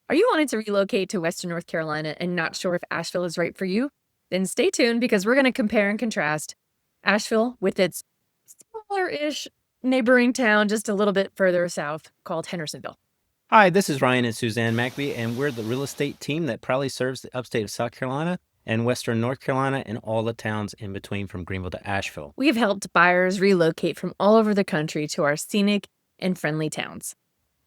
Are you wanting to relocate to Western North Carolina and not sure if Asheville is right for you? Then stay tuned because we're going to compare and contrast Asheville with its smaller-ish neighboring town just a little bit further south called Hendersonville. Hi, this is Ryan and Suzanne McBee, and we're the real estate team that proudly serves the upstate of South Carolina and Western North Carolina and all the towns in between from Greenville to Asheville. We've helped buyers relocate from all over the country to our scenic and friendly towns.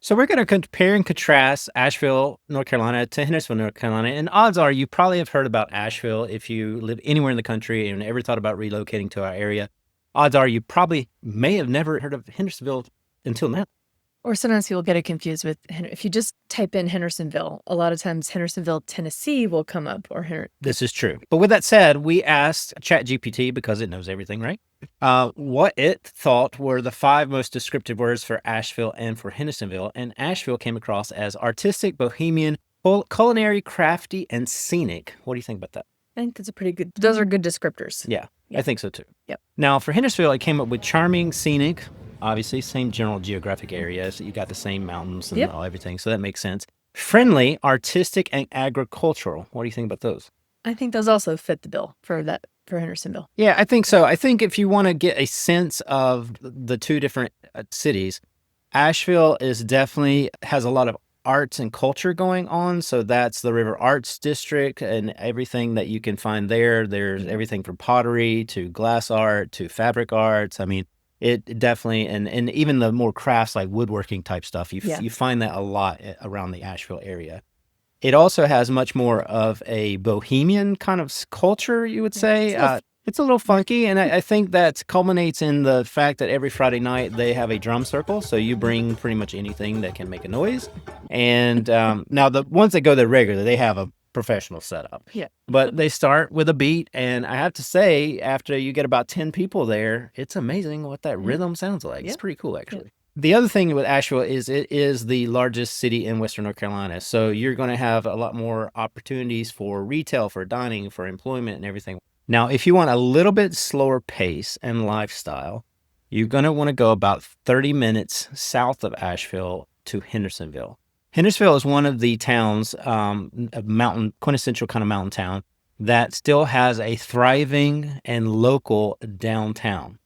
So we're going to compare and contrast Asheville, North Carolina to Hendersonville, North Carolina. And odds are you probably have heard about Asheville if you live anywhere in the country and ever thought about relocating to our area. Odds are you probably may have never heard of Hendersonville until now. Or sometimes people get it confused with, if you just type in Hendersonville, a lot of times Hendersonville, Tennessee will come up. This is true. But with that said, we asked ChatGPT, because it knows everything, right? What it thought were the 5 most descriptive words for Asheville and for Hendersonville. And Asheville came across as artistic, bohemian, culinary, crafty, and scenic. What do you think about that? I think those are good descriptors. Yeah, I think so too. Yep. Now for Hendersonville, it came up with charming, scenic, obviously same general geographic area. So you got the same mountains and everything. So that makes sense. Friendly, artistic, and agricultural. What do you think about those? I think those also fit the bill for Hendersonville. Yeah, I think so. I think if you want to get a sense of the two different cities, Asheville is definitely has a lot of arts and culture going on. So that's the River Arts District and everything that you can find there. There's everything from pottery to glass art to fabric arts. I mean, it definitely, and even the more crafts like woodworking type stuff, you find that a lot around the Asheville area. It also has much more of a bohemian kind of culture, you would say. It's a little funky, and I think that culminates in the fact that every Friday night they have a drum circle, so you bring pretty much anything that can make a noise. And now the ones that go there regularly, they have a professional setup. Yeah. But they start with a beat, and I have to say, after you get about 10 people there, it's amazing what that rhythm sounds like. It's pretty cool, actually. The other thing with Asheville is it is the largest city in Western North Carolina. So you're going to have a lot more opportunities for retail, for dining, for employment and everything. Now, if you want a little bit slower pace and lifestyle, you're going to want to go about 30 minutes south of Asheville to Hendersonville. Hendersonville is one of the towns, a quintessential kind of mountain town that still has a thriving and local downtown.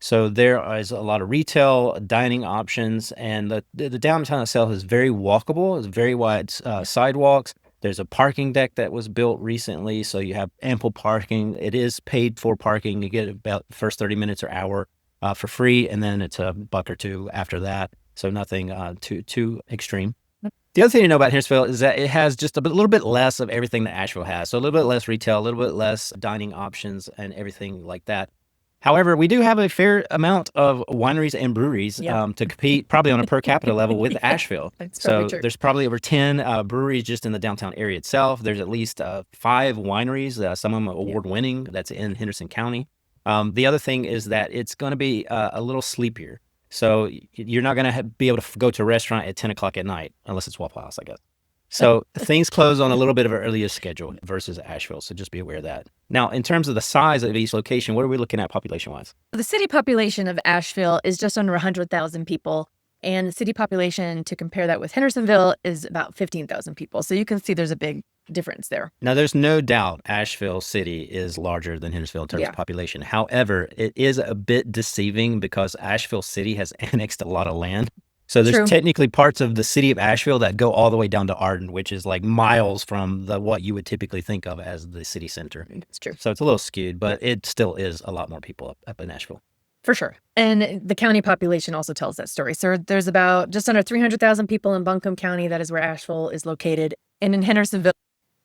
So there is a lot of retail dining options, and the downtown itself is very walkable. It's very wide sidewalks. There's a parking deck that was built recently, so you have ample parking. It is paid for parking. You get about the first 30 minutes or hour for free, and then it's a buck or two after that. So nothing too extreme. The other thing to know about Hendersonville is that it has just a little bit less of everything that Asheville has. So a little bit less retail, a little bit less dining options and everything like that. However, we do have a fair amount of wineries and breweries to compete probably on a per capita level with Asheville. So there's probably over 10 breweries just in the downtown area itself. There's at least 5 wineries, some of them award-winning, that's in Henderson County. The other thing is that it's going to be a little sleepier. So you're not going to be able to go to a restaurant at 10 o'clock at night, unless it's Waffle House, I guess. So things close on a little bit of an earlier schedule versus Asheville. So just be aware of that. Now, in terms of the size of each location, what are we looking at population-wise? The city population of Asheville is just under 100,000 people. And the city population, to compare that with Hendersonville, is about 15,000 people. So you can see there's a big difference there. Now, there's no doubt Asheville City is larger than Hendersonville in terms of population. However, it is a bit deceiving because Asheville City has annexed a lot of land. So there's technically parts of the city of Asheville that go all the way down to Arden, which is like miles from what you would typically think of as the city center. It's true. So it's a little skewed, but it still is a lot more people up in Asheville. For sure. And the county population also tells that story. So there's about just under 300,000 people in Buncombe County. That is where Asheville is located. And in Hendersonville,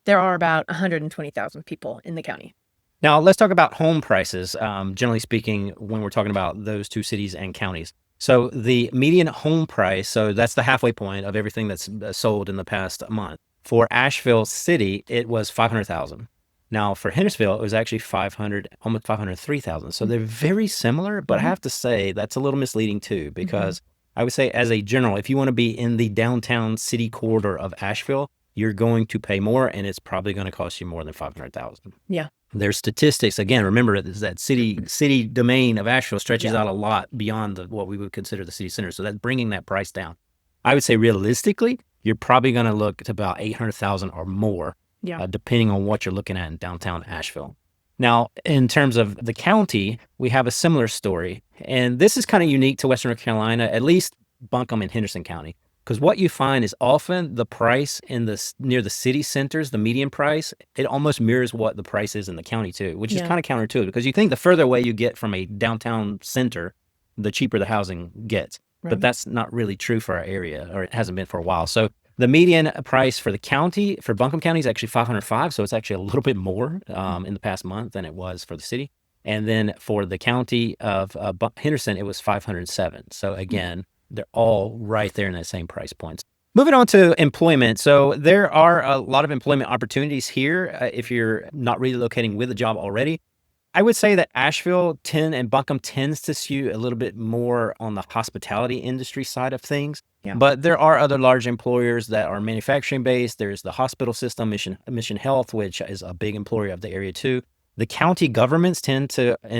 there are about 120,000 people in the county. Now, let's talk about home prices, generally speaking, when we're talking about those two cities and counties. So the median home price, so that's the halfway point of everything that's sold in the past month. For Asheville City, it was $500,000. Now for Hendersonville, it was actually almost $503,000. So they're very similar, but I have to say that's a little misleading too, because I would say as a general, if you want to be in the downtown city corridor of Asheville, you're going to pay more, and it's probably going to cost you more than $500,000. Yeah. There's statistics. Again, remember that city domain of Asheville stretches out a lot beyond what we would consider the city center. So that's bringing that price down. I would say realistically, you're probably going to look at about 800,000 or more, Yeah. depending on what you're looking at in downtown Asheville. Now, in terms of the county, we have a similar story. And this is kind of unique to Western North Carolina, at least Buncombe and Henderson County. Because what you find is often the price near the city centers, the median price, it almost mirrors what the price is in the county too, which is kind of counterintuitive because you think the further away you get from a downtown center, the cheaper the housing gets. Right. But that's not really true for our area, or it hasn't been for a while. So the median price for the county, for Buncombe County, is actually $505. So it's actually a little bit more in the past month than it was for the city. And then for the county of Henderson, it was $507. So again, they're all right there in that same price points. Moving on to employment. So there are a lot of employment opportunities here if you're not relocating with a job already. I would say that Asheville and Buncombe tends to skew a little bit more on the hospitality industry side of things. Yeah. But there are other large employers that are manufacturing based. There's the hospital system, Mission Health, which is a big employer of the area too. The county governments in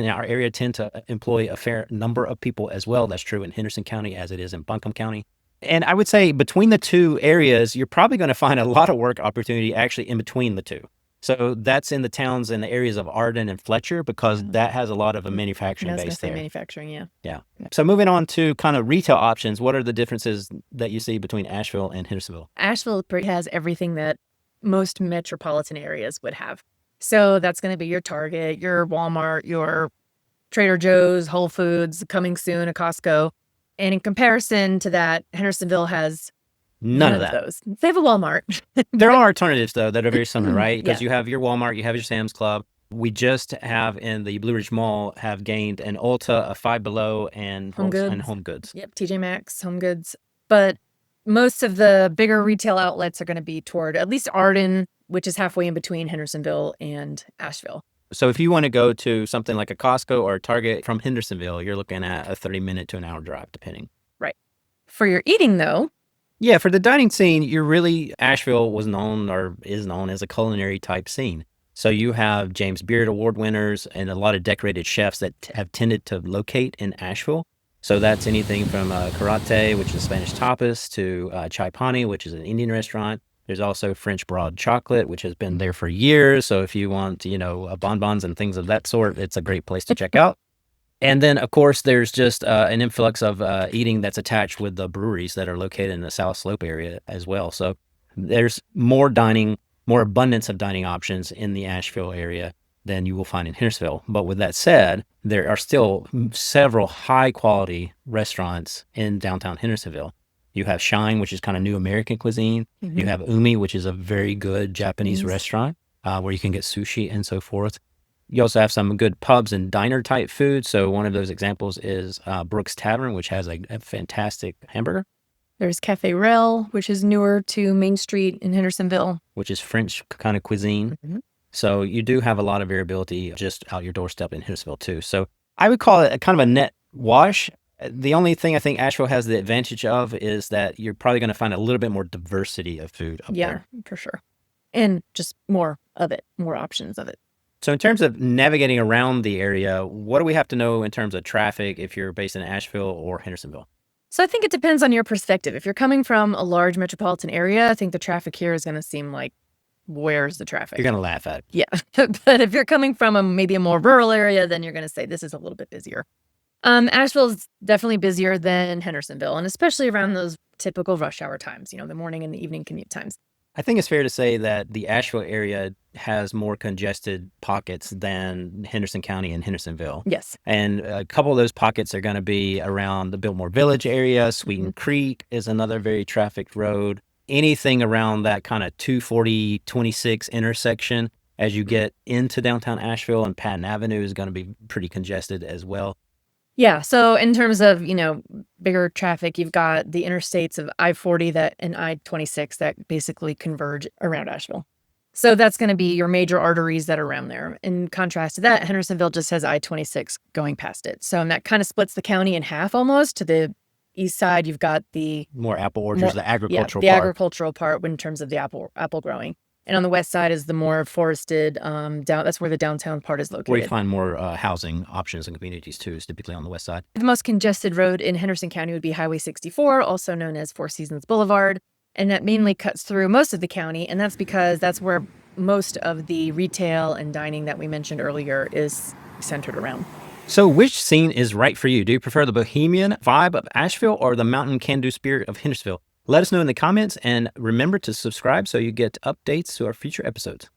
our area tend to employ a fair number of people as well. That's true in Henderson County as it is in Buncombe County. And I would say between the two areas, you're probably going to find a lot of work opportunity actually in between the two. So that's in the towns and the areas of Arden and Fletcher, because that has a lot of a manufacturing base there. Manufacturing, yeah. Yeah. So moving on to kind of retail options, what are the differences that you see between Asheville and Hendersonville? Asheville has everything that most metropolitan areas would have. So that's going to be your Target, your Walmart, your Trader Joe's, Whole Foods, coming soon, a Costco. And in comparison to that, Hendersonville has none of those. They have a Walmart. There are alternatives, though, that are very similar, right? Because you have your Walmart, you have your Sam's Club. We just have in the Blue Ridge Mall have gained an Ulta, a Five Below, and Home Goods. Yep, TJ Maxx, Home Goods. But most of the bigger retail outlets are going to be toward at least Arden, which is halfway in between Hendersonville and Asheville. So if you want to go to something like a Costco or a Target from Hendersonville, you're looking at a 30-minute to an hour drive, depending. Right. For your eating, though. Yeah, for the dining scene, Asheville was known or is known as a culinary type scene. So you have James Beard Award winners and a lot of decorated chefs that have tended to locate in Asheville. So that's anything from Karate, which is Spanish tapas, to Chai Pani, which is an Indian restaurant. There's also French broad chocolate, which has been there for years. So if you want, bonbons and things of that sort, it's a great place to check out. And then, of course, there's just an influx of eating that's attached with the breweries that are located in the South Slope area as well. So there's more abundance of dining options in the Asheville area than you will find in Hendersonville. But with that said, there are still several high-quality restaurants in downtown Hendersonville. You have Shine, which is kind of new American cuisine. Mm-hmm. You have Umi, which is a very good Japanese restaurant where you can get sushi and so forth. You also have some good pubs and diner type food. So one of those examples is Brooks Tavern, which has a fantastic hamburger. There's Cafe Rel, which is newer to Main Street in Hendersonville. Which is French kind of cuisine. Mm-hmm. So you do have a lot of variability just out your doorstep in Hendersonville too. So I would call it a kind of a net wash. The only thing I think Asheville has the advantage of is that you're probably going to find a little bit more diversity of food up there. Yeah, for sure. And just more of it, more options of it. So in terms of navigating around the area, what do we have to know in terms of traffic if you're based in Asheville or Hendersonville? So I think it depends on your perspective. If you're coming from a large metropolitan area, I think the traffic here is going to seem like, where's the traffic? You're going to laugh at it. Yeah. But if you're coming from maybe a more rural area, then you're going to say this is a little bit busier. Asheville is definitely busier than Hendersonville, and especially around those typical rush hour times, the morning and the evening commute times. I think it's fair to say that the Asheville area has more congested pockets than Henderson County and Hendersonville. Yes. And a couple of those pockets are going to be around the Biltmore Village area. Sweeten Creek is another very trafficked road. Anything around that kind of 240-26 intersection as you get into downtown Asheville and Patton Avenue is going to be pretty congested as well. Yeah. So in terms of, bigger traffic, you've got the interstates of I-40 and I-26 that basically converge around Asheville. So that's going to be your major arteries that are around there. In contrast to that, Hendersonville just has I-26 going past it. So that kind of splits the county in half almost. To the east side, you've got the more apple orchards, the agricultural part. The agricultural part in terms of the apple growing. And on the west side is the more forested, that's where the downtown part is located. Where you find more housing options and communities too, is typically on the west side. The most congested road in Henderson County would be Highway 64, also known as Four Seasons Boulevard. And that mainly cuts through most of the county. And that's because that's where most of the retail and dining that we mentioned earlier is centered around. So which scene is right for you? Do you prefer the bohemian vibe of Asheville or the mountain can-do spirit of Hendersonville? Let us know in the comments, and remember to subscribe so you get updates to our future episodes.